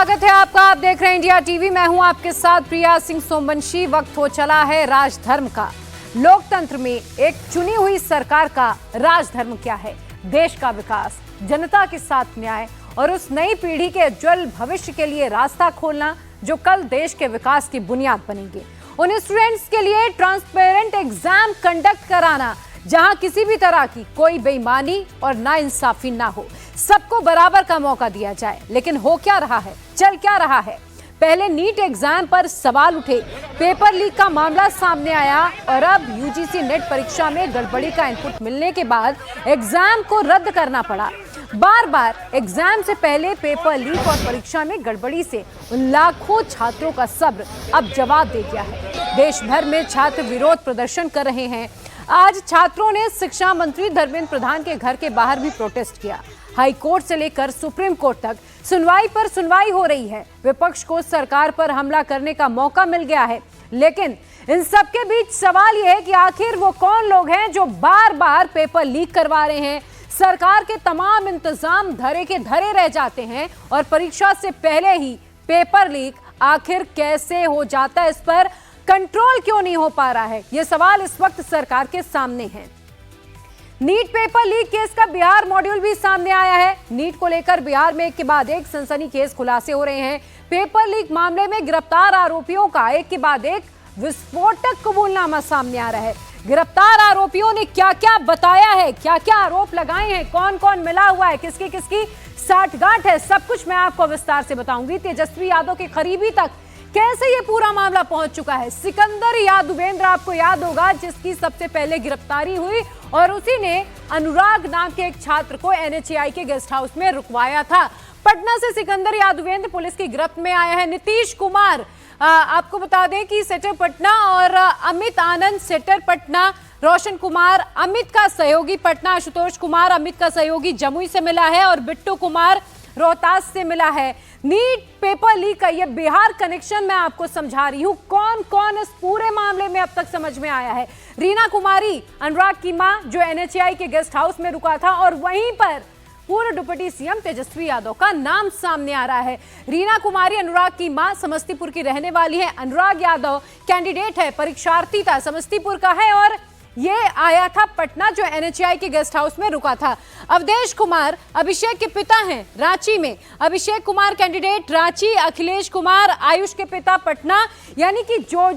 स्वागत है आपका। आप देख रहे हैं इंडिया टीवी। मैं हूं आपके साथ प्रिया सिंह सोमवंशी। वक्त हो चला है राजधर्म का। लोकतंत्र में एक चुनी हुई सरकार का राजधर्म क्या है? देश का विकास, जनता के साथ न्याय और उस नई पीढ़ी के उज्जवल भविष्य के लिए रास्ता खोलना जो कल देश के विकास की बुनियाद बनेंगे। उन स्टूडेंट्स के लिए ट्रांसपेरेंट एग्जाम कंडक्ट कराना जहां किसी भी तरह की कोई बेईमानी और नाइंसाफी ना हो, सबको बराबर का मौका दिया जाए। लेकिन हो क्या रहा है, चल क्या रहा है? पहले नीट एग्जाम पर सवाल उठे, पेपर लीक का मामला सामने आया और अब यूजीसी नेट परीक्षा में गड़बड़ी का इनपुट मिलने के बाद एग्जाम को रद्द करना पड़ा। बार बार एग्जाम से पहले पेपर लीक और परीक्षा में गड़बड़ी से उन लाखों छात्रों का सब्र अब जवाब दे गया है। देश भर में छात्र विरोध प्रदर्शन कर रहे हैं। आज छात्रों ने शिक्षा मंत्री धर्मेंद्र प्रधान के घर के बाहर भी प्रोटेस्ट किया। हाई कोर्ट से लेकर सुप्रीम कोर्ट तक सुनवाई पर सुनवाई हो रही है। विपक्ष को सरकार पर हमला करने का मौका मिल गया है। लेकिन इन सबके बीच सवाल यह है कि आखिर वो कौन लोग हैं जो बार बार पेपर लीक करवा रहे हैं? सरकार के तमाम इंतजाम धरे के धरे रह जाते हैं और परीक्षा से पहले ही पेपर लीक आखिर कैसे हो जाता है? इस पर कंट्रोल क्यों नहीं हो पा रहा है? ये सवाल इस वक्त सरकार के सामने है। नीट पेपर लीक केस का बिहार मॉड्यूल भी सामने आया है। नीट को लेकर बिहार में एक के बाद एक सनसनीखेज खुलासे हो रहे हैं। पेपर लीक मामले में गिरफ्तार आरोपियों का एक के बाद एक विस्फोटक कबूलनामा सामने आ रहा है। गिरफ्तार आरोपियों ने क्या क्या बताया है, क्या क्या आरोप लगाए हैं, कौन कौन मिला हुआ है, किसकी किसकी साठगांठ है, सब कुछ मैं आपको विस्तार से बताऊंगी। तेजस्वी यादव के करीबी तक कैसे ये पूरा मामला पहुंच चुका है। सिकंदर यादवेंद्र आपको याद होगा, जिसकी सबसे पहले गिरफ्तारी हुई और उसी ने अनुराग नाम के एक छात्र को एनएचएआई के गेस्ट हाउस में रुकवाया था। पटना से सिकंदर यादवेंद्र पुलिस की गिरफ्त में आया है। नीतीश कुमार, आपको बता दें कि सेटर पटना और अमित आनंद सेटर पटना, रोशन कुमार अमित का सहयोगी पटना, आशुतोष कुमार अमित का सहयोगी जमुई से मिला है और बिट्टू कुमार रोहतास से मिला है। नीट पेपर लीक का ये बिहार कनेक्शन मैं आपको समझा रही हूं। कौन कौन इस पूरे मामले में अब तक समझ में आया है? रीना कुमारी, अनुराग की मां, जो एनएचएआई के गेस्ट हाउस में रुका था और वहीं पर पूर्व डिप्टी सीएम तेजस्वी यादव का नाम सामने आ रहा है। रीना कुमारी अनुराग की मां समस्तीपुर की रहने वाली है। अनुराग यादव कैंडिडेट है, परीक्षार्थी था, समस्तीपुर का है और ये आया था पटना, जो एनएचएआई के गेस्ट हाउस में रुका था। अवधेश कुमार अभिषेक के पिता हैं, रांची में। अभिषेक कुमार कैंडिडेट रांची, अखिलेश कुमार आयुष के पिता पटना। यानी कि जो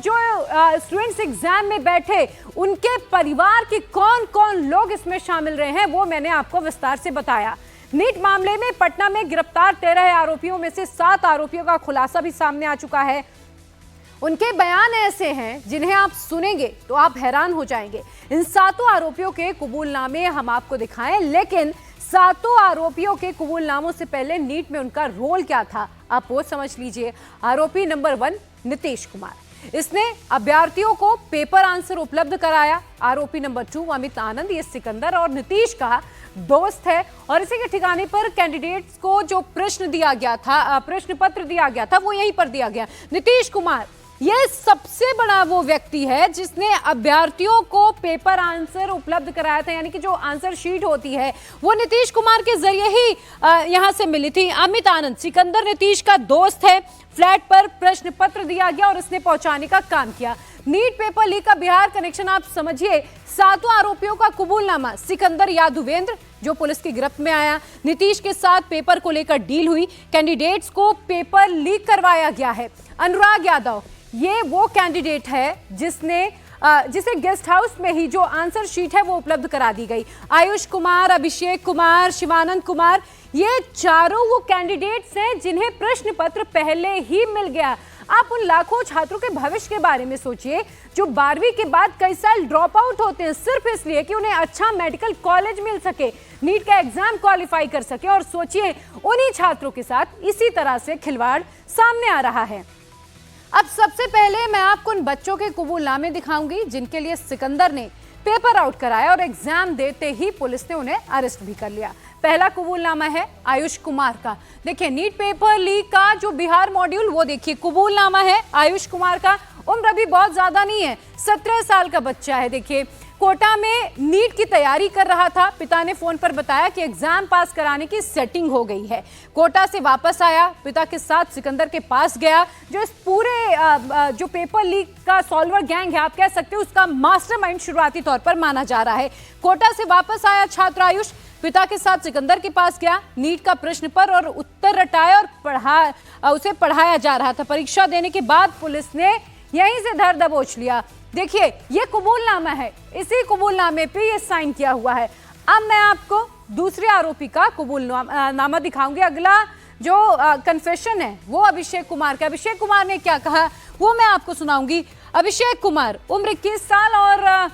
स्टूडेंट्स एग्जाम में बैठे उनके परिवार के कौन कौन लोग इसमें शामिल रहे हैं वो मैंने आपको विस्तार से बताया। नीट मामले में पटना में गिरफ्तार 13 आरोपियों में से 7 आरोपियों का खुलासा भी सामने आ चुका है। उनके बयान ऐसे हैं जिन्हें आप सुनेंगे तो आप हैरान हो जाएंगे। इन 7 आरोपियों के कबूलनामे हम आपको दिखाएं, लेकिन 7 आरोपियों के कबूलनामों से पहले नीट में उनका रोल क्या था आप वो समझ लीजिए। आरोपी नंबर 1 नीतीश कुमार, इसने अभ्यर्थियों को पेपर आंसर उपलब्ध कराया। आरोपी नंबर 2 अमित आनंद, ये सिकंदर और नीतीश का दोस्त है और इसी के ठिकाने पर कैंडिडेट्स को जो प्रश्न दिया गया था, प्रश्न पत्र दिया गया था, वो यहीं पर दिया गया। नीतीश कुमार ये सबसे बड़ा वो व्यक्ति है जिसने अभ्यर्थियों को पेपर आंसर उपलब्ध कराया था। यानी कि जो आंसर शीट होती है वो नीतीश कुमार के जरिए ही यहां से मिली थी। अमित आनंद, सिकंदर नीतीश का दोस्त है। फ्लैट पर प्रश्न पत्र दिया गया और इसने पहुंचाने का काम किया। नीट पेपर लीक का बिहार कनेक्शन आप समझिए। 7 आरोपियों का कबूलनामा, सिकंदर यादवेंद्र जो पुलिस की गिरफ्त में आया, नीतीश के साथ पेपर को लेकर डील हुई, कैंडिडेट्स को पेपर लीक करवाया गया है। अनुराग यादव, ये वो कैंडिडेट है जिसे गेस्ट हाउस में ही जो आंसर शीट है वो उपलब्ध करा दी गई। आयुष कुमार, अभिषेक कुमार, शिवानंद कुमार, ये चारों वो कैंडिडेट्स हैं जिन्हें प्रश्न पत्र पहले ही मिल गया। आप उन लाखों छात्रों के भविष्य के बारे में सोचिए जो 12वीं के बाद कई साल ड्रॉप आउट होते हैं सिर्फ इसलिए कि उन्हें अच्छा मेडिकल कॉलेज मिल सके, नीट का एग्जाम क्वालिफाई कर सके। और सोचिए उन्हीं छात्रों के साथ इसी तरह से खिलवाड़ सामने आ रहा है। अब सबसे पहले मैं आपको उन बच्चों के कबूलनामे दिखाऊंगी जिनके लिए सिकंदर ने पेपर आउट कराया और एग्जाम देते ही पुलिस ने उन्हें अरेस्ट भी कर लिया। पहला कबूलनामा है आयुष कुमार का। देखिए नीट पेपर लीक का जो बिहार मॉड्यूल वो देखिए, कबूलनामा है आयुष कुमार का। उम्र अभी बहुत ज्यादा नहीं है, 17 साल का बच्चा है। देखिए कोटा में नीट की तैयारी कर रहा था। पिता ने फोन पर बताया कि एग्जाम पास कराने की सेटिंग हो गई है। कोटा से वापस आया, पिता के साथ सिकंदर के पास गया, जो इस पूरे जो पेपर लीक का सॉल्वर गैंग है, आप कह सकते हो, उसका मास्टरमाइंड शुरुआती तौर पर माना जा रहा है। कोटा से वापस आया छात्र आयुष, पिता के साथ सिकंदर के पास गया, नीट का प्रश्न पर और उत्तर रटाया और उसे पढ़ाया जा रहा था। परीक्षा देने के बाद पुलिस ने यहीं से धर दबोच लिया। देखिए, ये कबूलनामा है, इसी कबूलनामे पे ये साइन किया हुआ है। अब मैं आपको दूसरे आरोपी का कबूलनामा दिखाऊंगी। अगला जो कन्फेशन है वो अभिषेक कुमार का। अभिषेक कुमार ने क्या कहा वो मैं आपको सुनाऊंगी। अभिषेक कुमार, उम्र 21 साल और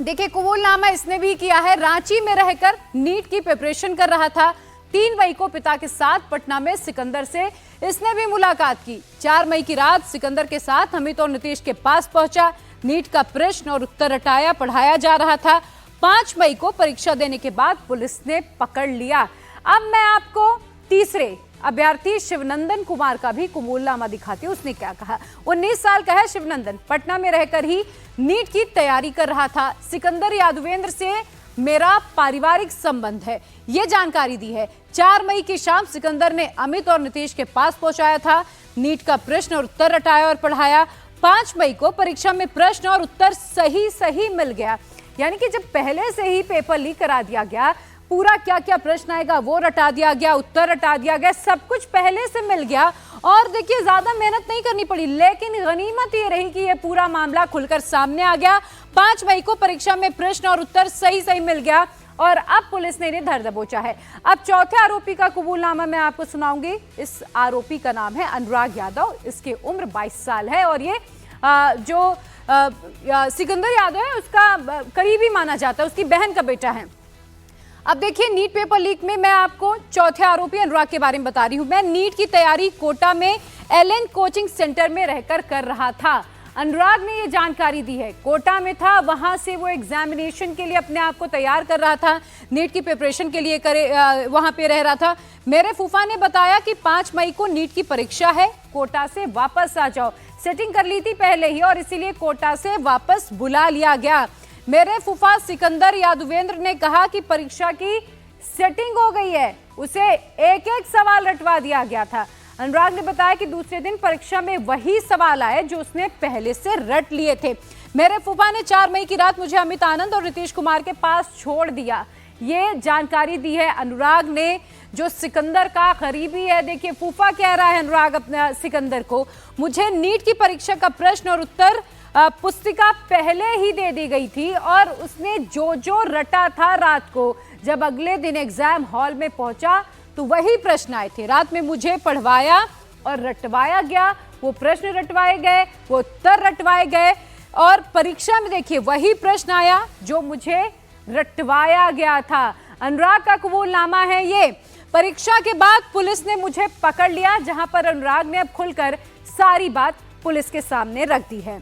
देखिए कबूलनामा इसने भी किया है। रांची में रहकर नीट की प्रिपरेशन कर रहा था। 3 मई को पिता के साथ पटना में सिकंदर से इसने भी मुलाकात की। 4 मई की रात सिकंदर के साथ अमित और नीतीश के पास पहुंचा। नीट का प्रश्न और उत्तर रटाया पढ़ाया जा रहा था। 5 मई को परीक्षा देने के बाद पुलिस ने पकड़ लिया। अब मैं आपको तीसरे अभ्यर्थी शिवनंदन कुमार का भी कबूलनामा दिखाती हूँ। उसने क्या कहा। 19 साल का है शिवनंदन, पटना में रहकर ही नीट की तैयारी कर रहा था। सिकंदर यादवेंद्र से मेरा पारिवारिक संबंध है, ये जानकारी दी है। 4 मई की शाम सिकंदर ने अमित और नीतीश के पास पहुंचाया था। नीट का प्रश्न और उत्तर रटाया और पढ़ाया। 5 मई को परीक्षा में प्रश्न और उत्तर सही मिल गया। यानी कि जब पहले से ही पेपर लीक करा दिया गया, पूरा क्या क्या प्रश्न आएगा वो रटा दिया गया, उत्तर रटा दिया गया, सब कुछ पहले से मिल गया। और देखिए, ज्यादा मेहनत नहीं करनी पड़ी, लेकिन गनीमत ये रही कि ये पूरा मामला खुलकर सामने आ गया। 5 मई को परीक्षा में प्रश्न और उत्तर सही मिल गया और अब पुलिस ने इन्हें धर दबोचा है। अब चौथे आरोपी का कबूलनामा मैं आपको सुनाऊंगी। इस आरोपी का नाम है अनुराग यादव, इसकी उम्र 22 साल है और ये जो सिकंदर यादव है उसका करीबी माना जाता है, उसकी बहन का बेटा है। अब देखिए, नीट पेपर लीक में मैं आपको चौथे आरोपी अनुराग के बारे में बता रही हूं। मैं नीट की तैयारी कोटा में एलएन कोचिंग सेंटर में रहकर कर रहा था। अनुराग ने ये जानकारी दी है। कोटा में था, वहां से वो एग्जामिनेशन के लिए अपने आप को तैयार कर रहा था, नीट की प्रिपरेशन के लिए वहां पे रह रहा था। मेरे फूफा ने बताया कि 5 मई को नीट की परीक्षा है, कोटा से वापस आ जाओ। सेटिंग कर ली थी पहले ही और इसीलिए कोटा से वापस बुला लिया गया। मेरे फूफा सिकंदर यादवेंद्र ने कहा कि परीक्षा की सेटिंग हो गई है, उसे एक सवाल रटवा दिया गया था। अनुराग ने बताया कि दूसरे दिन परीक्षा में वही सवाल आए जो उसने पहले से रट लिए थे। मेरे फूफा ने 4 मई की रात मुझे अमित आनंद और नीतीश कुमार के पास छोड़ दिया, ये जानकारी दी है अनुराग ने, जो सिकंदर का करीबी है। देखिए, फूफा कह रहा है अनुराग अपने सिकंदर को, मुझे नीट की परीक्षा का प्रश्न और उत्तर पुस्तिका पहले ही दे दी गई थी और उसने जो रटा था रात को, जब अगले दिन एग्जाम हॉल में पहुंचा तो वही प्रश्न आए थे। रात में मुझे पढ़वाया और रटवाया गया, वो प्रश्न रटवाए गए, वो उत्तर रटवाए गए और परीक्षा में देखिए वही प्रश्न आया जो मुझे रटवाया गया था। अनुराग का कबूलनामा है ये। परीक्षा के बाद पुलिस ने मुझे पकड़ लिया, जहां पर अनुराग ने अब खुलकर सारी बात पुलिस के सामने रख दी है।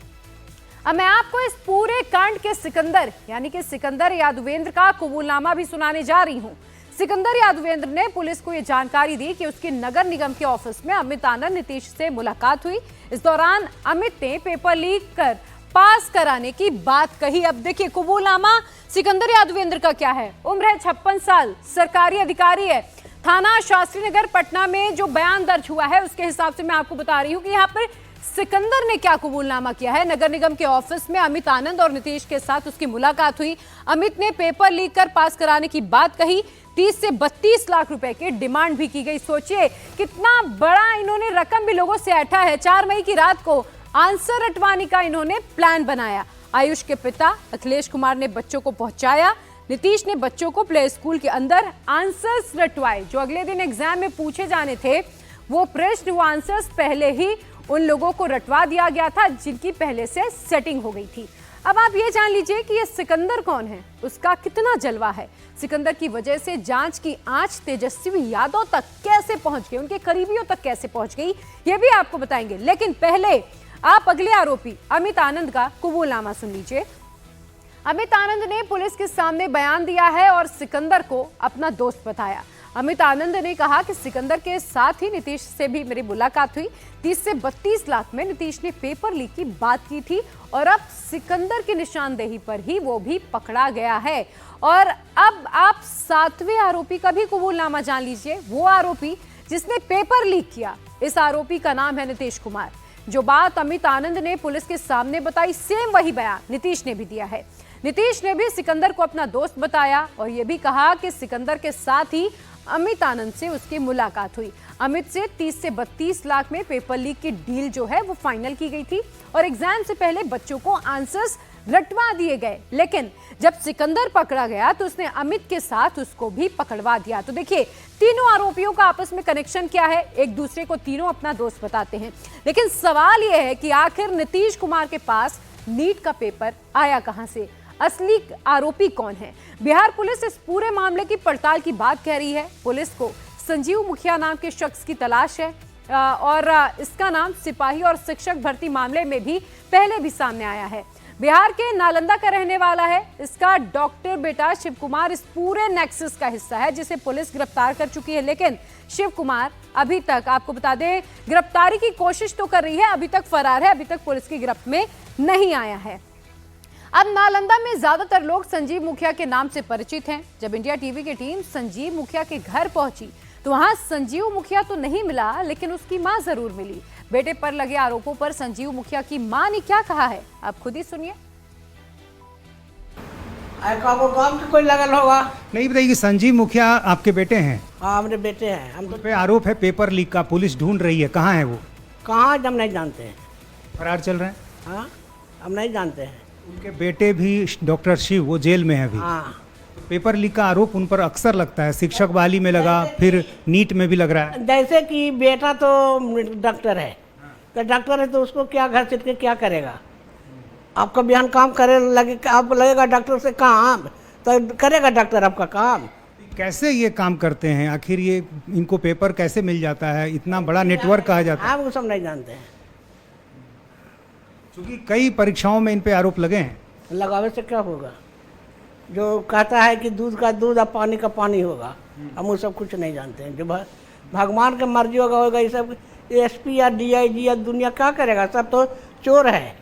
अब मैं आपको इस पूरे कांड के सिकंदर यानी कि सिकंदर यादवेंद्र का कबूलनामा भी सुनाने जा रही हूं। सिकंदर यादवेंद्र ने पुलिस को यह जानकारी दी कि उसकी नगर निगम के ऑफिस में अमित आनंद नीतीश से मुलाकात हुई। इस दौरान अमित ने पेपर लीक कर पास कराने की बात कही। अब देखिए, कबूलनामा सिकंदर यादवेंद्र का क्या है। उम्र है 56 साल, सरकारी अधिकारी है। थाना शास्त्री नगर पटना में जो बयान दर्ज हुआ है उसके हिसाब से मैं आपको बता रही हूं कि यहाँ पर सिकंदर ने क्या कबूलनामा किया है। नगर निगम के ऑफिस में अमित आनंद और नीतीश के साथ उसकी मुलाकात हुई। अमित ने पेपर लीक कर पास कराने की बात कही। 30 से 32 लाख रुपए की डिमांड भी की गई। सोचिए कितना बड़ा इन्होंने रकम भी लोगों से ऐंठा है। 4 मई की रात को आंसर रटवाने का इन्होंने प्लान बनाया। आयुष के पिता अखिलेश कुमार ने बच्चों को पहुंचाया। नीतीश ने बच्चों को प्ले स्कूल के अंदर आंसर्स रटवाए, जो अगले दिन एग्जाम में पूछे जाने थे। वो प्रश्न, वो आंसर्स पहले ही उन लोगों को रटवा दिया गया था जिनकी पहले से सेटिंग हो गई थी। अब आप ये जान लीजिए कि ये सिकंदर कौन है, उसका कितना जलवा है। सिकंदर की वजह से जांच की आंच तेजस्वी यादव तक कैसे पहुंच गई, उनके करीबियों तक कैसे पहुंच गई, ये भी आपको बताएंगे। लेकिन पहले आप अगले आरोपी अमित आनंद का कबूलनामा सुन लीजिए। अमित आनंद ने पुलिस के सामने बयान दिया है और सिकंदर को अपना दोस्त बताया। अमित आनंद ने कहा कि सिकंदर के साथ ही नीतीश से भी मेरी मुलाकात हुई। 30 से 32 लाख में नीतीश ने पेपर लीक की बात की थी और अब सिकंदर की निशानदेही पर ही वो भी पकड़ा गया है। और अब आप 7वें आरोपी का भी कबूलनामा जान लीजिए, वो आरोपी जिसने पेपर लीक किया। इस आरोपी का नाम है नीतीश कुमार। जो बात अमित आनंद ने पुलिस के सामने बताई, सेम वही बयान नीतीश ने भी दिया है। नीतीश ने भी सिकंदर को अपना दोस्त बताया और यह भी कहा कि सिकंदर के साथ ही अमित आनंद से उसकी मुलाकात हुई। अमित से 30 से 32 लाख में पेपर लीक की डील जो है वो फाइनल की गई थी और एग्जाम से पहले बच्चों को आंसर्स रटवा दिए गए। लेकिन जब सिकंदर पकड़ा गया तो उसने अमित के साथ उसको भी पकड़वा दिया। तो देखिए, तीनों आरोपियों का आपस में कनेक्शन क्या है, एक दूसरे को तीनों अपना दोस्त बताते हैं। लेकिन सवाल यह है कि आखिर नीतीश कुमार के पास नीट का पेपर आया कहां से, असली आरोपी कौन है? बिहार पुलिस इस पूरे मामले की पड़ताल की बात कह रही है। पुलिस को संजीव मुखिया नाम के शख्स की तलाश है और इसका नाम सिपाही और शिक्षक भर्ती मामले में भी पहले भी सामने आया है। बिहार के नालंदा का रहने वाला है। इसका डॉक्टर बेटा शिव कुमार इस पूरे नेक्सस का हिस्सा है जिसे पुलिस गिरफ्तार कर चुकी है। लेकिन शिव कुमार अभी तक, आपको बता दें, गिरफ्तारी की कोशिश तो कर रही है, अभी तक फरार है, अभी तक पुलिस की गिरफ्त में नहीं आया है। अब नालंदा में ज्यादातर लोग संजीव मुखिया के नाम से परिचित हैं। जब इंडिया टीवी की टीम संजीव मुखिया के घर पहुंची तो वहां संजीव मुखिया तो नहीं मिला, लेकिन उसकी मां जरूर मिली। बेटे पर लगे आरोपों पर संजीव मुखिया की मां ने क्या कहा है, आप खुद ही सुनिए। काम कोई लगल होगा नहीं, बताइए कि संजीव मुखिया आपके बेटे हैं? हाँ, हमारे बेटे हैं। हम तो पे आरोप है पेपर लीक का, पुलिस ढूंढ रही है, कहाँ है वो? कहाँ हम नहीं जानते हैं। फरार चल रहे हैं? हाँ, हम नहीं जानते हैं। उनके बेटे भी डॉक्टर शिव, वो जेल में है अभी। हाँ, पेपर लीक का आरोप उन पर अक्सर लगता है, शिक्षक बहाली में लगा, फिर नीट में भी लग रहा है। जैसे कि बेटा तो डॉक्टर है, तो डॉक्टर है तो उसको क्या घर से के क्या करेगा? आपका बयान काम करे लगे, आपको लगेगा डॉक्टर से काम, तो करेगा डॉक्टर आपका काम। कैसे ये काम करते हैं आखिर, ये इनको पेपर कैसे मिल जाता है? इतना बड़ा नेटवर्क कहा जाता है। आप वो सब नहीं जानते हैं। क्योंकि कई परीक्षाओं में इन पे आरोप लगे हैं। लगावे से क्या होगा? जो कहता है कि दूध का दूध और पानी का पानी होगा, हम वो सब कुछ नहीं जानते हैं। जो भगवान की मर्जी होगा ये सब एसपी या डीआईजी या दुनिया क्या करेगा? सब तो चोर है।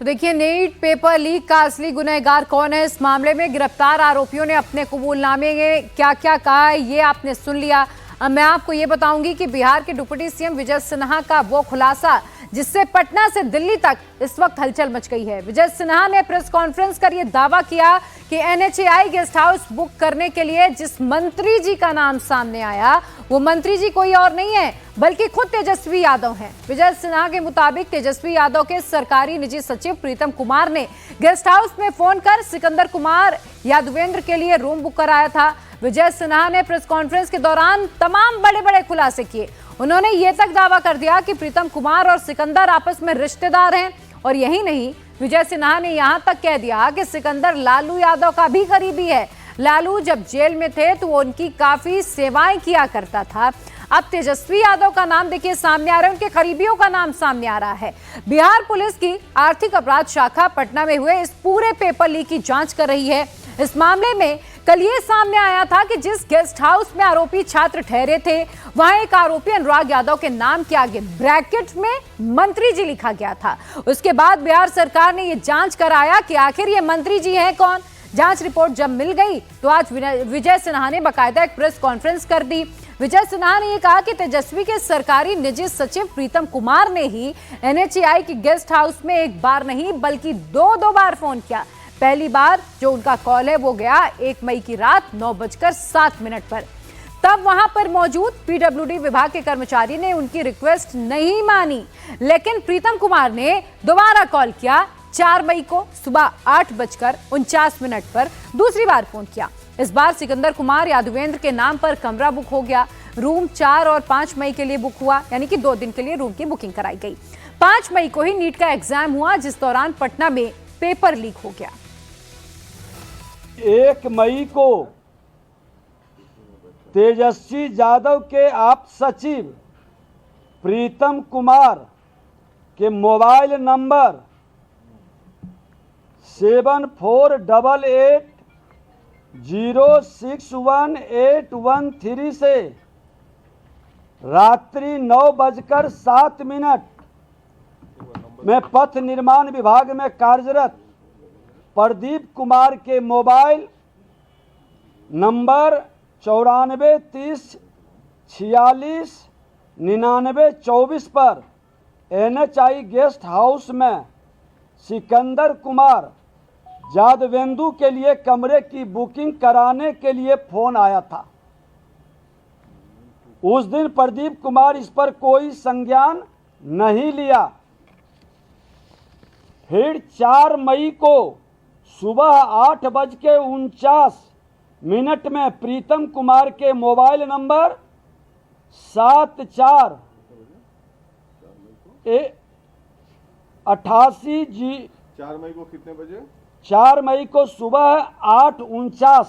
तो देखिए, नीट पेपर लीक का असली गुनहगार कौन है? इस मामले में गिरफ्तार आरोपियों ने अपने कबूलनामे में क्या क्या कहा है, ये आपने सुन लिया। अब मैं आपको ये बताऊंगी कि बिहार के डिप्टी सीएम विजय सिन्हा का वो खुलासा जिससे पटना से दिल्ली तक इस वक्त हलचल मच गई है। विजय सिन्हा ने प्रेस कॉन्फ्रेंस कर ये दावा किया कि एनएचएआई गेस्ट हाउस बुक करने के लिए जिस मंत्री जी का नाम सामने आया, वो मंत्री जी कोई और नहीं है बल्कि खुद तेजस्वी यादव हैं। विजय सिन्हा के मुताबिक तेजस्वी यादव के सरकारी निजी सचिव प्रीतम कुमार ने गेस्ट हाउस में फोन कर सिकंदर कुमार यादवेंद्र के लिए रूम बुक कराया था। विजय सिन्हा ने प्रेस कॉन्फ्रेंस के दौरान तमाम बड़े बड़े खुलासे किए। उन्होंने ये तक दावा कर दिया कि प्रीतम कुमार और सिकंदर आपस में रिश्तेदार हैं और यही नहीं, विजय सिन्हा ने यहां तक कह दिया कि सिकंदर लालू यादव का भी करीबी है। लालू जब जेल में थे तो वो उनकी काफी सेवाएं किया करता था। अब तेजस्वी यादव का नाम देखिए सामने आ रहा है, उनके करीबियों का नाम सामने आ रहा है। बिहार पुलिस की आर्थिक अपराध शाखा पटना में हुए इस पूरे पेपर लीक की जांच कर रही है। इस मामले में कल ये सामने आया था कि जिस गेस्ट हाउस में आरोपी छात्र ठहरे थे, वहां एक आरोपी अनुराग यादव के नाम के आगे ब्रैकेट में मंत्री जी लिखा गया था। उसके बाद बिहार सरकार ने ये जांच कराया कि आखिर ये मंत्री जी हैं कौन। जांच रिपोर्ट जब मिल गई तो आज विजय सिन्हा ने बाकायदा एक प्रेस कॉन्फ्रेंस कर दी। विजय सिन्हा ने यह कहा कि तेजस्वी के सरकारी निजी सचिव प्रीतम कुमार ने ही एनएचएआई की गेस्ट हाउस में एक बार नहीं बल्कि दो बार फोन किया। पहली बार जो उनका कॉल है वो गया 1 मई की रात 9:07 पर। तब वहां पर मौजूद पीडब्ल्यूडी विभाग के कर्मचारी ने उनकी रिक्वेस्ट नहीं मानी, लेकिन प्रीतम कुमार ने दोबारा कॉल किया 4 मई को सुबह 8:49 पर दूसरी बार फोन किया। इस बार सिकंदर कुमार यादवेंद्र के नाम पर कमरा बुक हो गया। रूम 4 और 5 मई के लिए बुक हुआ, यानी कि 2 दिन के लिए रूम की बुकिंग कराई गई। 5 मई को ही नीट का एग्जाम हुआ, जिस दौरान पटना में पेपर लीक हो गया। 1 मई को तेजस्वी यादव के आप सचिव प्रीतम कुमार के मोबाइल नंबर 061-813 से रात्रि 9:07 में पथ निर्माण विभाग में कार्यरत प्रदीप कुमार के मोबाइल नंबर 9430469924 पर NHI गेस्ट हाउस में सिकंदर कुमार जादवेंदु के लिए कमरे की बुकिंग कराने के लिए फोन आया था। उस दिन प्रदीप कुमार इस पर कोई संज्ञान नहीं लिया। फिर 4 मई को सुबह 8:49 में प्रीतम कुमार के मोबाइल नंबर 7488 4 मई को कितने बजे? 4 मई को सुबह 8:49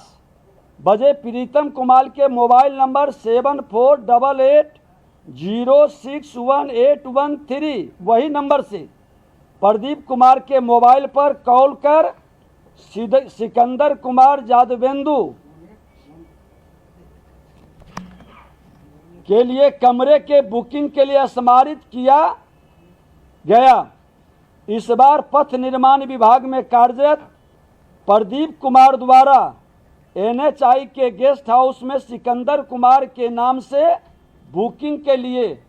बजे प्रीतम कुमार के मोबाइल नंबर 7488061813 वही नंबर से प्रदीप कुमार के मोबाइल पर कॉल कर सिकंदर कुमार जादवेंदु के लिए कमरे के बुकिंग के लिए स्मारित किया गया। इस बार पथ निर्माण विभाग में कार्यरत प्रदीप कुमार द्वारा NHI के गेस्ट हाउस में सिकंदर कुमार के नाम से बुकिंग के लिए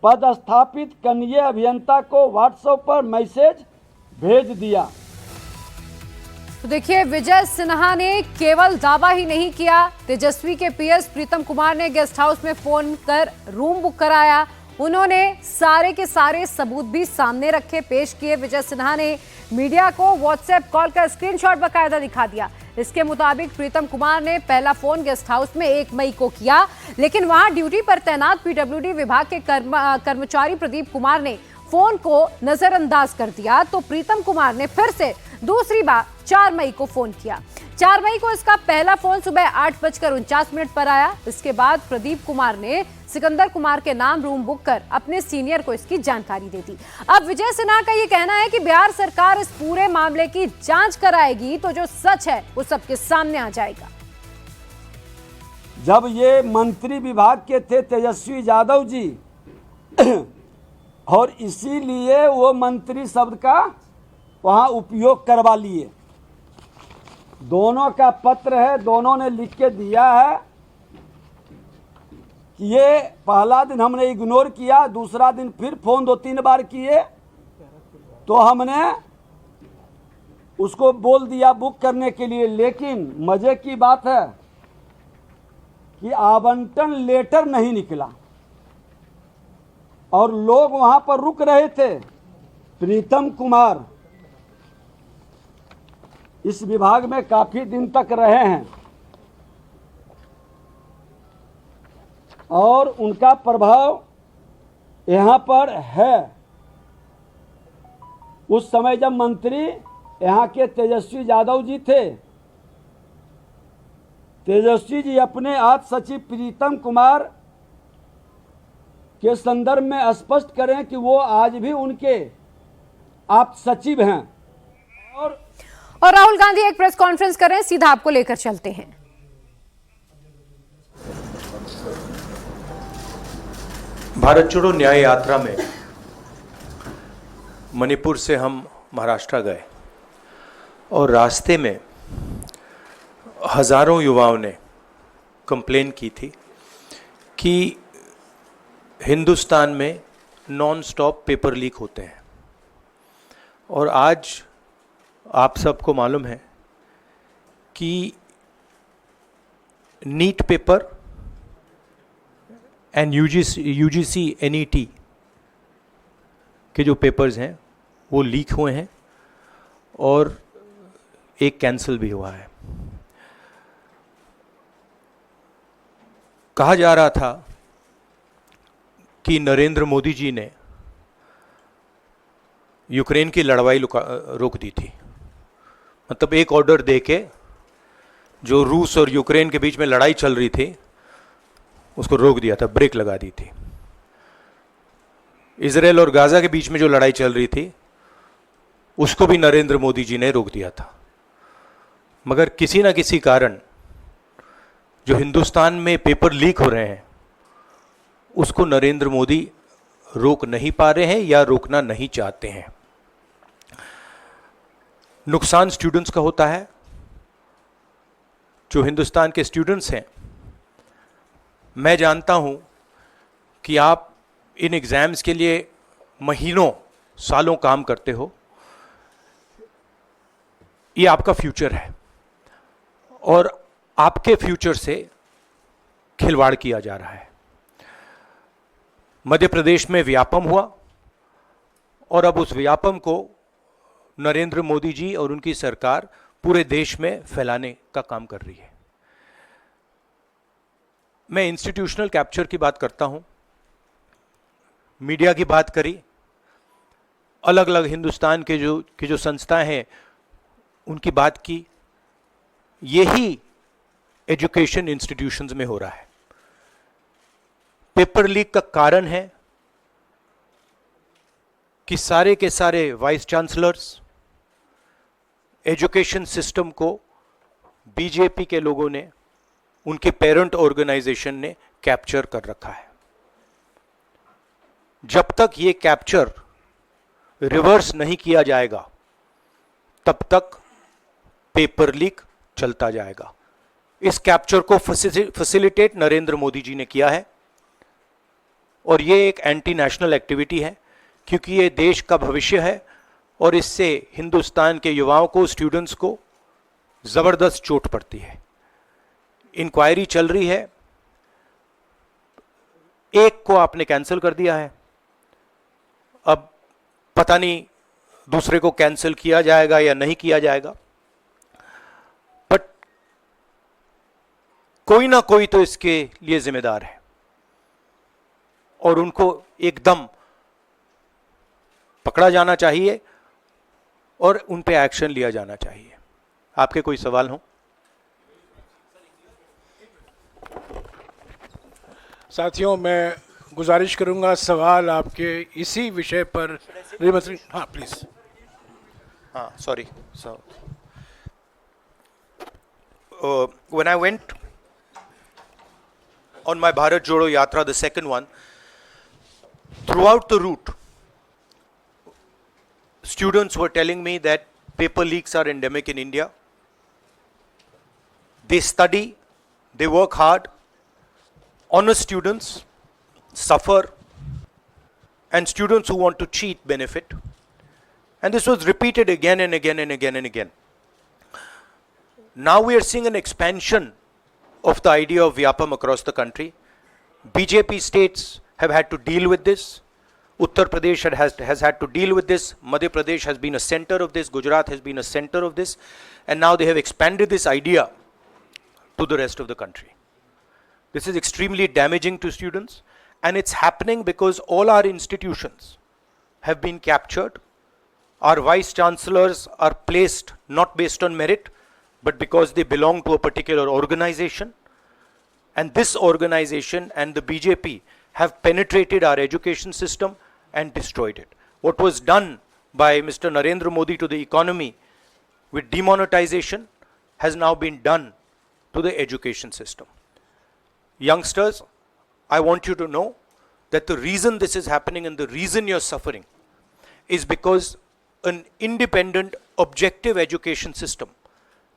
पदस्थापित कनीय अभियंता को व्हाट्सएप पर मैसेज भेज दिया। तो देखिए, विजय सिन्हा ने केवल दावा ही नहीं किया, तेजस्वी के PS प्रीतम कुमार ने गेस्ट हाउस में फोन कर रूम बुक कराया। उन्होंने सारे के सारे सबूत भी सामने रखे, पेश किए। विजय सिन्हा ने मीडिया को व्हाट्सएप कॉल का स्क्रीनशॉट बकायदा दिखा दिया। इसके मुताबिक प्रीतम कुमार ने पहला फोन गेस्ट हाउस में 1 मई को किया, लेकिन वहां ड्यूटी पर तैनात PWD विभाग के कर्मचारी प्रदीप कुमार ने फोन को नजरअंदाज कर दिया। तो प्रीतम कुमार ने फिर से दूसरी बार 4 मई को फोन किया। 4 मई को इसका पहला फोन सुबह 8:49 पर आया। इसके बाद प्रदीप कुमार ने सिकंदर कुमार के नाम रूम बुक कर अपने सीनियर को इसकी जानकारी दे दी। अब विजय सिन्हा का ये कहना है कि बिहार सरकार इस पूरे मामले की जांच कराएगी, तो जो सच है वो सबके सामने आ जाएगा। जब ये मंत्री विभाग के थे तेजस्वी यादव जी और इसीलिए वो मंत्री शब्द का वहां उपयोग करवा लिए। दोनों का पत्र है, दोनों ने लिख के दिया है कि ये पहला दिन हमने इग्नोर किया, दूसरा दिन फिर फोन 2-3 बार किए तो हमने उसको बोल दिया बुक करने के लिए। लेकिन मजे की बात है कि आवंटन लेटर नहीं निकला और लोग वहां पर रुक रहे थे। प्रीतम कुमार इस विभाग में काफी दिन तक रहे हैं और उनका प्रभाव यहाँ पर है। उस समय जब मंत्री यहाँ के तेजस्वी यादव जी थे, तेजस्वी जी अपने आज सचिव प्रीतम कुमार के संदर्भ में स्पष्ट करें कि वो आज भी उनके आप सचिव हैं। और राहुल गांधी एक प्रेस कॉन्फ्रेंस कर रहे हैं, सीधा आपको लेकर चलते हैं। भारत छोड़ो न्याय यात्रा में मणिपुर से हम महाराष्ट्र गए और रास्ते में हजारों युवाओं ने कंप्लेन की थी कि हिंदुस्तान में नॉन स्टॉप पेपर लीक होते हैं। और आज आप सबको मालूम है कि NEET paper and UGC NET के जो पेपर्स हैं वो लीक हुए हैं और एक कैंसिल भी हुआ है। कहा जा रहा था कि नरेंद्र मोदी जी ने यूक्रेन की लड़ाई रोक दी थी। मतलब एक ऑर्डर देके जो रूस और यूक्रेन के बीच में लड़ाई चल रही थी उसको रोक दिया था, ब्रेक लगा दी थी। इजराइल और गाजा के बीच में जो लड़ाई चल रही थी उसको भी नरेंद्र मोदी जी ने रोक दिया था। मगर किसी ना किसी कारण जो हिंदुस्तान में पेपर लीक हो रहे हैं उसको नरेंद्र मोदी रोक नहीं पा रहे हैं या रोकना नहीं चाहते हैं। नुकसान स्टूडेंट्स का होता है। जो हिंदुस्तान के स्टूडेंट्स हैं, मैं जानता हूं कि आप इन एग्जाम्स के लिए महीनों सालों काम करते हो। ये आपका फ्यूचर है और आपके फ्यूचर से खिलवाड़ किया जा रहा है। मध्य प्रदेश में व्यापम हुआ और अब उस व्यापम को नरेंद्र मोदी जी और उनकी सरकार पूरे देश में फैलाने का काम कर रही है। मैं इंस्टीट्यूशनल कैप्चर की बात करता हूं, मीडिया की बात करी, अलग अलग हिंदुस्तान के जो संस्थाएं हैं उनकी बात की। यही एजुकेशन इंस्टीट्यूशंस में हो रहा है। पेपर लीक का कारण है कि सारे के सारे वाइस चांसलर्स, एजुकेशन सिस्टम को बीजेपी के लोगों ने, उनके पेरेंट ऑर्गेनाइजेशन ने कैप्चर कर रखा है। जब तक ये कैप्चर रिवर्स नहीं किया जाएगा तब तक पेपर लीक चलता जाएगा। इस कैप्चर को फैसिलिटेट नरेंद्र मोदी जी ने किया है और ये एक एंटी नेशनल एक्टिविटी है, क्योंकि ये देश का भविष्य है और इससे हिंदुस्तान के युवाओं को, स्टूडेंट्स को जबरदस्त चोट पड़ती है। इंक्वायरी चल रही है, एक को आपने कैंसिल कर दिया है, अब पता नहीं दूसरे को कैंसिल किया जाएगा या नहीं किया जाएगा, बट कोई ना कोई तो इसके लिए जिम्मेदार है और उनको एकदम पकड़ा जाना चाहिए और उन पे एक्शन लिया जाना चाहिए। आपके कोई सवाल हो? साथियों, मैं गुजारिश करूंगा सवाल आपके इसी विषय पर मंत्री। हाँ प्लीज। हाँ, sorry. So, when I went on my Bharat Jodo Yatra, the second one, throughout the route, students were telling me that paper leaks are endemic in India. They study, they work hard, honest students suffer, and students who want to cheat benefit. And this was repeated again and again and again and again. Now we are seeing an expansion of the idea of Vyapam across the country. BJP states have had to deal with this. Uttar Pradesh has had to deal with this. Madhya Pradesh has been a center of this. Gujarat has been a center of this. And now they have expanded this idea to the rest of the country. This is extremely damaging to students. And it's happening because all our institutions have been captured. Our vice chancellors are placed not based on merit, but because they belong to a particular organization. And this organization and the BJP have penetrated our education system and destroyed it. What was done by Mr. Narendra Modi to the economy with demonetization has now been done to the education system. Youngsters, I want you to know that the reason this is happening and the reason you're suffering is because an independent, objective education system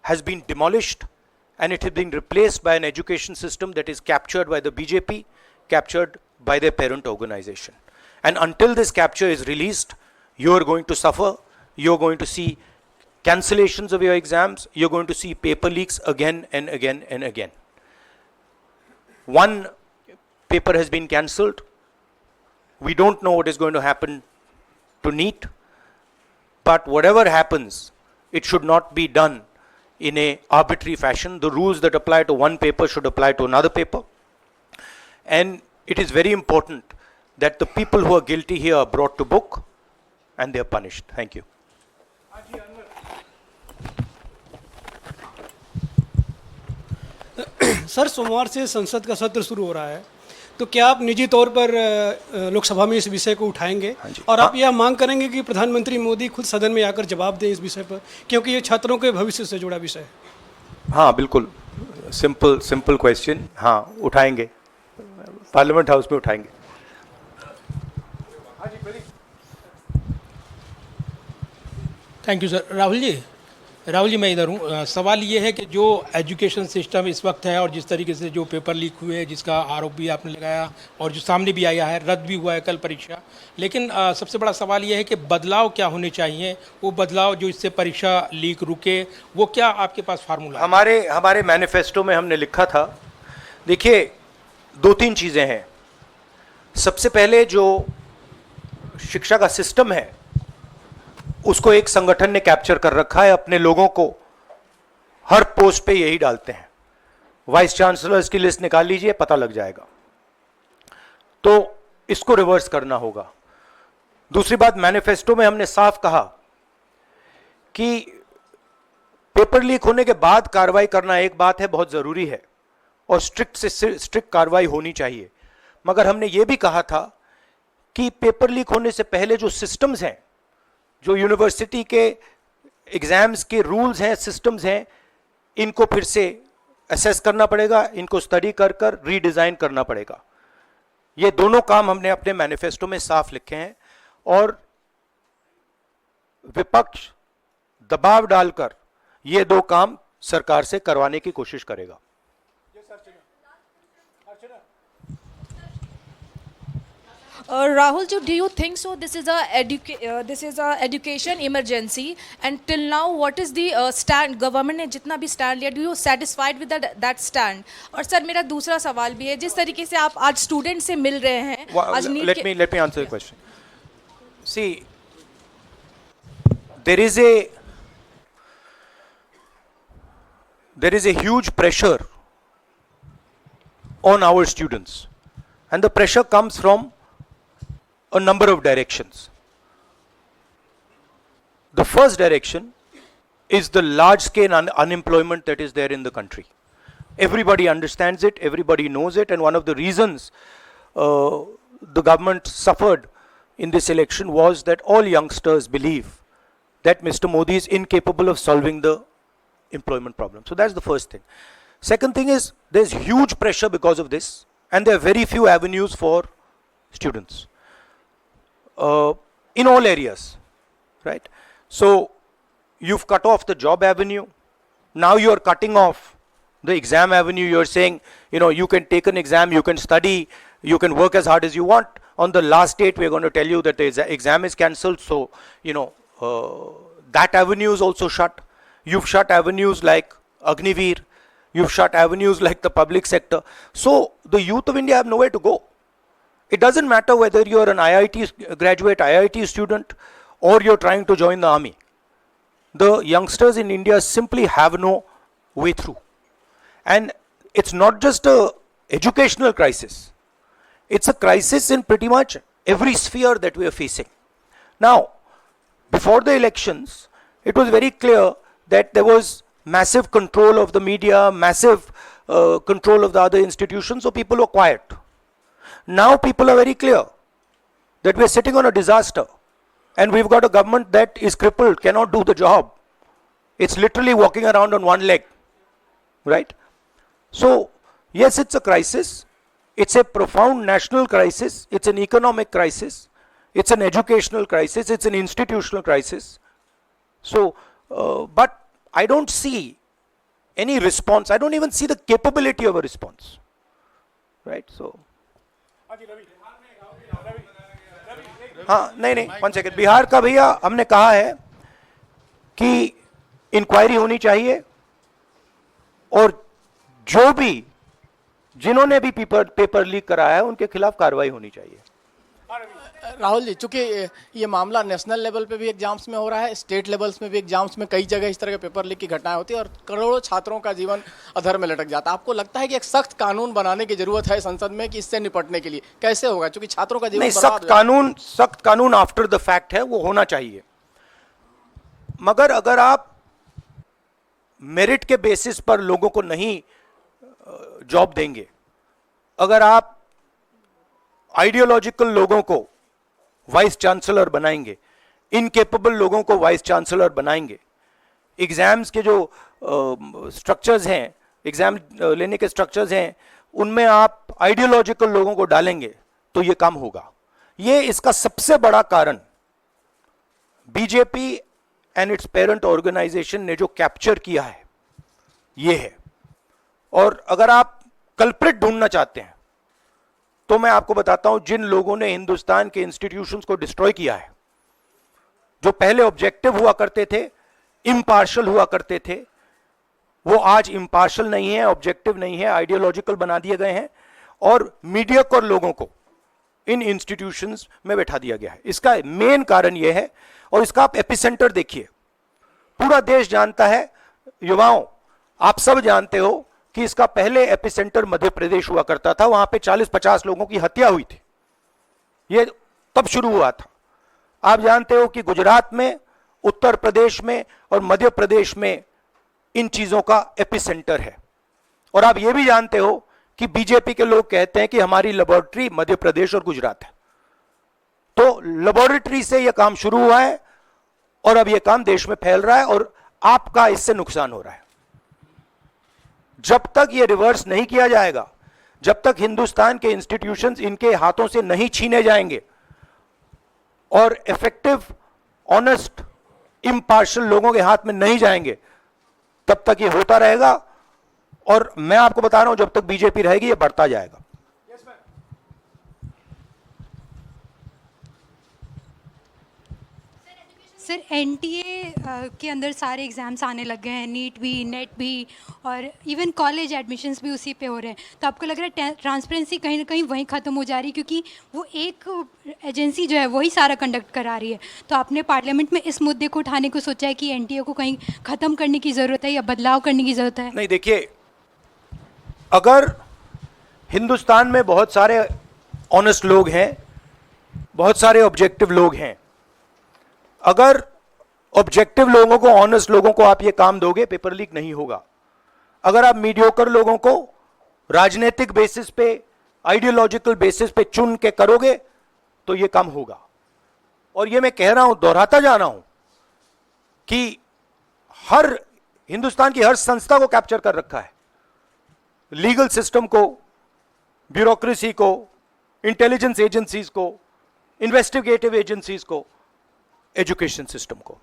has been demolished and it has been replaced by an education system that is captured by the BJP, captured by their parent organization. And until this capture is released, you are going to suffer. You're going to see cancellations of your exams. You're going to see paper leaks again and again and again. One paper has been cancelled. We don't know what is going to happen to NEET. But whatever happens, it should not be done in an arbitrary fashion. The rules that apply to one paper should apply to another paper. And it is very important that the people who are guilty here are brought to book and they are punished. Thank you. Sir, सोमवार से संसद का सत्र शुरू हो रहा है, तो क्या आप निजी तौर पर लोकसभा में इस विषय को उठाएंगे और आप यह मांग करेंगे कि प्रधानमंत्री मोदी खुद सदन में आकर जवाब दें इस विषय पर, क्योंकि ये छात्रों के भविष्य से जुड़ा विषय है? हाँ, बिल्कुल। सिंपल क्वेश्चन, हाँ उठाएंगे, पार्लियामेंट हाउस में उठाएंगे। Thank you sir. Rahul ji मैं इधर हूँ। सवाल ये है कि जो एजुकेशन सिस्टम इस वक्त है और जिस तरीके से जो पेपर लीक हुए, जिसका आरोप भी आपने लगाया और जो सामने भी आया है, रद्द भी हुआ है कल परीक्षा, लेकिन सबसे बड़ा सवाल ये है कि बदलाव क्या होने चाहिए, वो बदलाव जो इससे परीक्षा लीक रुके, वो क्या आपके पास फार्मूला? हमारे मैनिफेस्टो में हमने लिखा था, देखिए 2-3 चीज़ें हैं। सबसे पहले जो शिक्षा का सिस्टम है उसको एक संगठन ने कैप्चर कर रखा है, अपने लोगों को हर पोस्ट पे यही डालते हैं। वाइस चांसलर्स की लिस्ट निकाल लीजिए, पता लग जाएगा। तो इसको रिवर्स करना होगा। दूसरी बात, मैनिफेस्टो में हमने साफ कहा कि पेपर लीक होने के बाद कार्रवाई करना एक बात है, बहुत जरूरी है, और स्ट्रिक्ट से स्ट्रिक्ट कार्रवाई होनी चाहिए, मगर हमने यह भी कहा था कि पेपर लीक होने से पहले जो सिस्टम्स हैं, जो यूनिवर्सिटी के एग्जाम्स के रूल्स हैं, सिस्टम्स हैं, इनको फिर से असेस करना पड़ेगा, इनको स्टडी कर रीडिजाइन करना पड़ेगा। ये दोनों काम हमने अपने मैनिफेस्टो में साफ लिखे हैं, और विपक्ष दबाव डालकर ये 2 काम सरकार से करवाने की कोशिश करेगा। Rahul, do you think so? This is a education emergency, and till now, what is the stand? Government ने जितना भी stand लिया, do you satisfied with that stand? और सर मेरा दूसरा सवाल भी है, जिस तरीके से आप आज स्टूडेंट से मिल रहे हैं, आज let me answer the question. See, there is a huge pressure on our students, and the pressure comes from a number of directions. The first direction is the large scale unemployment that is there in the country. Everybody understands it, everybody knows it, and one of the reasons the government suffered in this election was that all youngsters believe that Mr. Modi is incapable of solving the employment problem. So that's the first thing. Second thing is, there's huge pressure because of this, and there are very few avenues for students in all areas, right? So you've cut off the job avenue, now you're cutting off the exam avenue. You're saying, you can take an exam, you can study, you can work as hard as you want. On the last date, we're going to tell you that the exam is cancelled, so that avenue is also shut. You've shut avenues like Agniveer, you've shut avenues like the public sector. So the youth of India have nowhere to go. It doesn't matter whether you're an IIT graduate, IIT student, or you're trying to join the army. The youngsters in India simply have no way through. And it's not just a educational crisis. It's a crisis in pretty much every sphere that we are facing. Now, before the elections, it was very clear that there was massive control of the media, massive control of the other institutions, so people were quiet. Now people are very clear that we are sitting on a disaster, and we've got a government that is crippled, cannot do the job. It's literally walking around on one leg, right? So, yes, it's a crisis. It's a profound national crisis. It's an economic crisis. It's an educational crisis. It's an institutional crisis. So, but I don't see any response. I don't even see the capability of a response, right? So, हाँ नहीं 1 second. Bihar का भैया हमने कहा है कि inquiry होनी चाहिए, और जो भी जिन्होंने भी पेपर लीक कराया है उनके खिलाफ कार्रवाई होनी चाहिए। राहुल जी, चूंकि ये मामला नेशनल लेवल पे भी एग्जाम्स में हो रहा है, स्टेट लेवल्स में भी एग्जाम्स में कई जगह इस तरह के पेपर लीक की घटनाएं होती है और करोड़ों छात्रों का जीवन अधर में लटक जाता है। आपको लगता है कि एक सख्त कानून बनाने की जरूरत है संसद में कि इससे निपटने के लिए? कैसे होगा, क्योंकि छात्रों का जीवन नहीं, सख्त कानून आफ्टर द फैक्ट है, वो होना चाहिए, मगर अगर आप मेरिट के बेसिस पर लोगों को नहीं जॉब देंगे, अगर आप आइडियोलॉजिकल लोगों को वाइस चांसलर बनाएंगे, इनकेपेबल लोगों को वाइस चांसलर बनाएंगे, एग्जाम्स के जो स्ट्रक्चर्स हैं एग्जाम लेने के स्ट्रक्चर्स हैं, उनमें आप आइडियोलॉजिकल लोगों को डालेंगे तो ये काम होगा। ये इसका सबसे बड़ा कारण BJP and its parent organization ने जो कैप्चर किया है ये है। और अगर आप कल्प्रिट ढूंढना चाहते हैं तो मैं आपको बताता हूं, जिन लोगों ने हिंदुस्तान के इंस्टीट्यूशंस को डिस्ट्रॉय किया है, जो पहले ऑब्जेक्टिव हुआ करते थे, इम्पार्शल हुआ करते थे, वो आज इम्पार्शल नहीं है, ऑब्जेक्टिव नहीं है, आइडियोलॉजिकल बना दिए गए हैं और मीडियोकर लोगों को इन इंस्टीट्यूशंस में बैठा दिया गया है। इसका मेन कारण यह है, और इसका आप एपिसेंटर देखिए, पूरा देश जानता है, युवाओं आप सब जानते हो कि इसका पहले एपिसेंटर मध्य प्रदेश हुआ करता था, वहां पे 40-50 लोगों की हत्या हुई थी, ये तब शुरू हुआ था। आप जानते हो कि गुजरात में, उत्तर प्रदेश में और मध्य प्रदेश में इन चीजों का एपिसेंटर है। और आप ये भी जानते हो कि बीजेपी के लोग कहते हैं कि हमारी लेबोरेटरी मध्य प्रदेश और गुजरात है। तो लेबोरेटरी से यह काम शुरू हुआ है और अब यह काम देश में फैल रहा है और आपका इससे नुकसान हो रहा है। जब तक यह रिवर्स नहीं किया जाएगा, जब तक हिंदुस्तान के इंस्टीट्यूशंस इनके हाथों से नहीं छीने जाएंगे और इफेक्टिव, ऑनेस्ट, इम्पार्शियल लोगों के हाथ में नहीं जाएंगे, तब तक ये होता रहेगा। और मैं आपको बता रहा हूं, जब तक बीजेपी रहेगी ये बढ़ता जाएगा। सर एनटीए के अंदर सारे एग्ज़ाम्स आने लग गए हैं, नीट भी, नेट भी, और इवन कॉलेज एडमिशन्स भी उसी पे हो रहे हैं। तो आपको लग रहा है ट्रांसपेरेंसी कहीं ना कहीं वहीं ख़त्म हो जा रही है, क्योंकि वो एक एजेंसी जो है वही सारा कंडक्ट करा रही है। तो आपने पार्लियामेंट में इस मुद्दे को उठाने को सोचा है कि एनटीए को कहीं ख़त्म करने की ज़रूरत है या बदलाव करने की ज़रूरत है? नहीं, देखिए, अगर हिंदुस्तान में बहुत सारे ऑनेस्ट लोग हैं, बहुत सारे ऑब्जेक्टिव लोग हैं, अगर ऑब्जेक्टिव लोगों को, ऑनेस्ट लोगों को आप ये काम दोगे, पेपर लीक नहीं होगा। अगर आप मीडियोकर लोगों को राजनीतिक बेसिस पे, आइडियोलॉजिकल बेसिस पे चुन के करोगे तो ये काम होगा। और ये मैं कह रहा हूं, दोहराता जा रहा हूं कि हर हिंदुस्तान की हर संस्था को कैप्चर कर रखा है, लीगल सिस्टम को, ब्यूरोक्रेसी को, इंटेलिजेंस एजेंसीज को, इन्वेस्टिगेटिव एजेंसीज को, एजुकेशन सिस्टम को।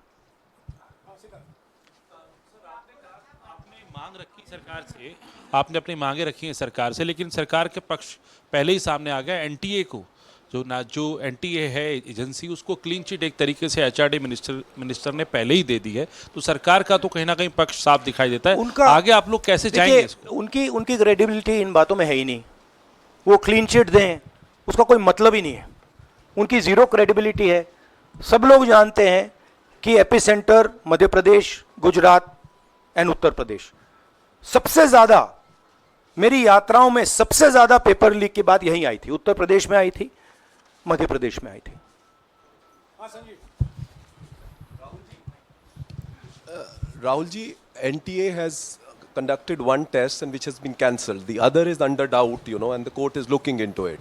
आपने अपनी मांगे रखी हैं सरकार से, लेकिन सरकार के पक्ष पहले ही सामने आ गया। एनटीए को जो एनटीए है एजेंसी, उसको क्लीन चिट एक तरीके से एचआरडी मिनिस्टर ने पहले ही दे दी है। तो सरकार का तो कहीं ना कहीं पक्ष साफ दिखाई देता है। उनका आगे आप लोग कैसे जाएंगे? उनकी क्रेडिबिलिटी इन बातों में है ही नहीं। वो क्लीन चिट दें उसका कोई मतलब ही नहीं है, उनकी जीरो क्रेडिबिलिटी है। सब लोग जानते हैं कि एपिसेंटर मध्य प्रदेश, गुजरात एंड उत्तर प्रदेश। सबसे ज्यादा मेरी यात्राओं में सबसे ज्यादा पेपर लीक की बात यहीं आई थी, उत्तर प्रदेश में आई थी, मध्य प्रदेश में आई थी। Rahul ji, NTA has conducted one test and which has been cancelled. The other is under doubt, and the court is looking into it.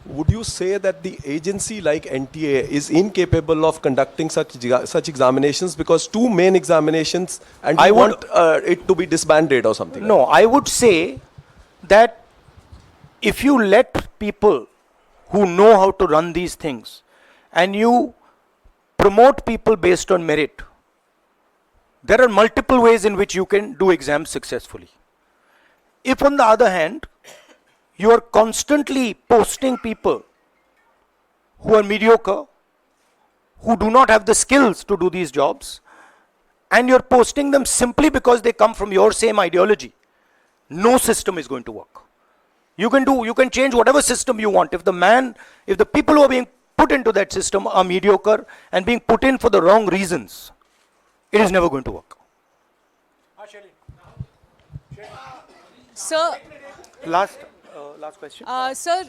Would you say that the agency like NTA is incapable of conducting such examinations, because two main examinations, and I want it to be disbanded or something? No, I would say that if you let people who know how to run these things and you promote people based on merit, there are multiple ways in which you can do exams successfully. If on the other hand, you are constantly posting people who are mediocre, who do not have the skills to do these jobs, and you're posting them simply because they come from your same ideology, no system is going to work. You can change whatever system you want. If the people who are being put into that system are mediocre and being put in for the wrong reasons, it is never going to work. Sir, last question. Sir,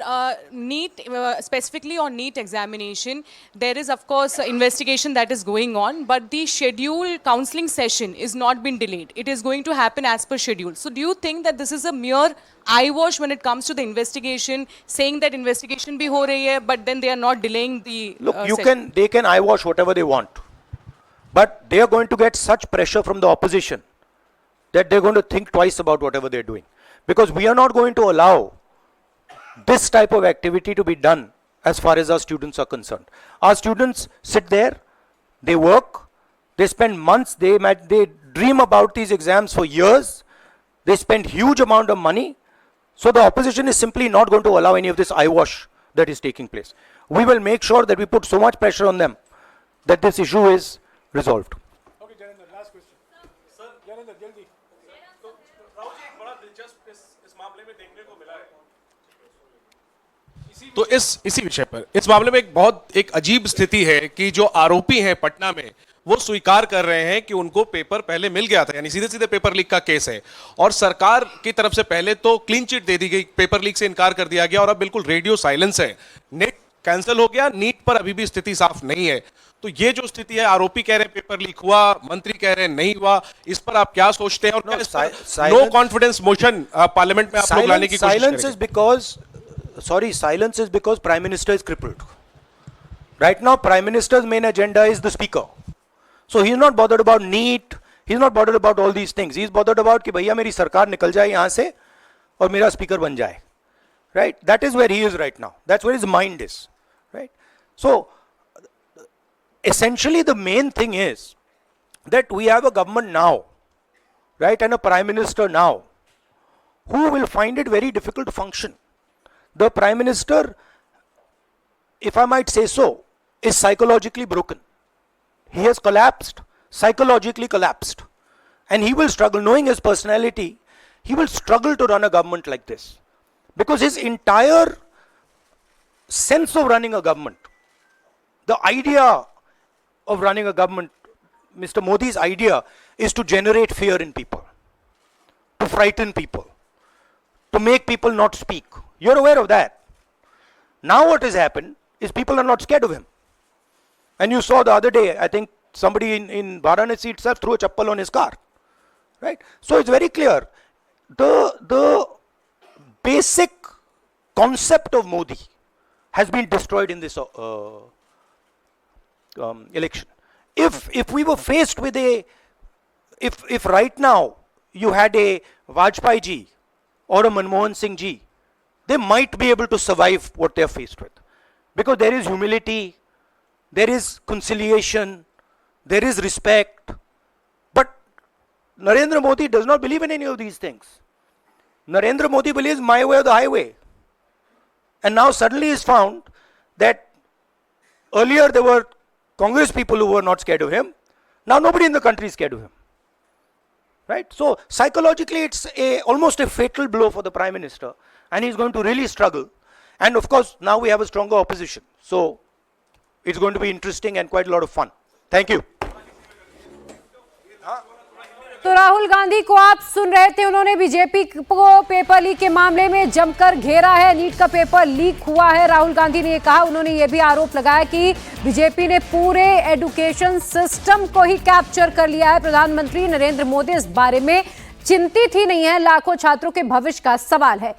NEET, specifically on NEET examination, there is of course investigation that is going on, but the scheduled counselling session is not been delayed. It is going to happen as per schedule. So do you think that this is a mere eyewash when it comes to the investigation, saying that investigation bhi ho rahi hai, but then they are not delaying the Look, they can eyewash whatever they want, but they are going to get such pressure from the opposition that they're going to think twice about whatever they're doing. Because we are not going to allow this type of activity to be done as far as our students are concerned. Our students sit there, they work, they spend months, they dream about these exams for years, they spend huge amount of money. So the opposition is simply not going to allow any of this eyewash that is taking place. We will make sure that we put so much pressure on them that this issue is resolved. Okay, Jailendra, last question. Sir, Jailendra, जल्दी. तो राहुल जी एक बड़ा दिलचस्प इस मामले में देखने को मिला है. तो इसी विषय पर इस मामले में एक अजीब स्थिति है कि जो आरोपी हैं पटना में वो स्वीकार कर रहे हैं कि उनको पेपर पहले मिल गया था, यानी सीधे सीधे पेपर लीक का केस है और सरकार की तरफ से पहले तो क्लीन चिट दे दी गई, पेपर लीक से इनकार कर दिया गया और अब बिल्कुल रेडियो साइलेंस है। नेट कैंसिल हो गया, नीट पर अभी भी स्थिति साफ नहीं है। तो ये जो स्थिति है, आरोपी कह रहे हैं पेपर लीक हुआ, मंत्री कह रहे हैं नहीं हुआ, इस पर आप क्या सोचते हैं? और नो कॉन्फिडेंस मोशन पार्लियामेंट में आप लोग लाने की कोशिश करेंगे? Silence is because Prime Minister is crippled. Right now, Prime Minister's main agenda is the Speaker. So he's not bothered about NEET, he's not bothered about all these things. He's bothered about कि भैया मेरी सरकार निकल जाए यहाँ से और मेरा speaker बन जाए. Right? That is where he is right now. That's where his mind is. Right? So essentially the main thing is that we have a government now, right, and a Prime Minister now who will find it very difficult to function. The Prime Minister, if I might say so, is psychologically broken. He has collapsed, psychologically collapsed. And he will struggle, knowing his personality, he will struggle to run a government like this. Because his entire sense of running a government, the idea of running a government, Mr. Modi's idea is to generate fear in people, to frighten people, to make people not speak. You're aware of that. Now what has happened is people are not scared of him. And you saw the other day, I think somebody in Varanasi itself threw a chappal on his car. Right? So it's very clear. The basic concept of Modi has been destroyed in this election. If we were faced with if right now you had a Vajpayee ji or a Manmohan Singh ji, they might be able to survive what they are faced with. Because there is humility, there is conciliation, there is respect. But Narendra Modi does not believe in any of these things. Narendra Modi believes my way or the highway. And now suddenly is found that earlier there were Congress people who were not scared of him. Now nobody in the country is scared of him. Right? So psychologically it's almost a fatal blow for the Prime Minister. And he's going to really struggle. And of course, now we have a stronger opposition. So it's going to be interesting and quite a lot of fun. Thank you. तो राहुल गांधी को आप सुन रहे थे, उन्होंने BJP को paper leak के मामले में जमकर घेरा है। नीट का पेपर लीक हुआ है, राहुल गांधी ने ये कहा। उन्होंने ये भी आरोप लगाया कि बीजेपी ने पूरे एजुकेशन सिस्टम को ही कैप्चर कर लिया है। प्रधानमंत्री नरेंद्र मोदी इस बारे में चिंतित ही नहीं है, लाखों छात्रों के भविष्य का सवाल है।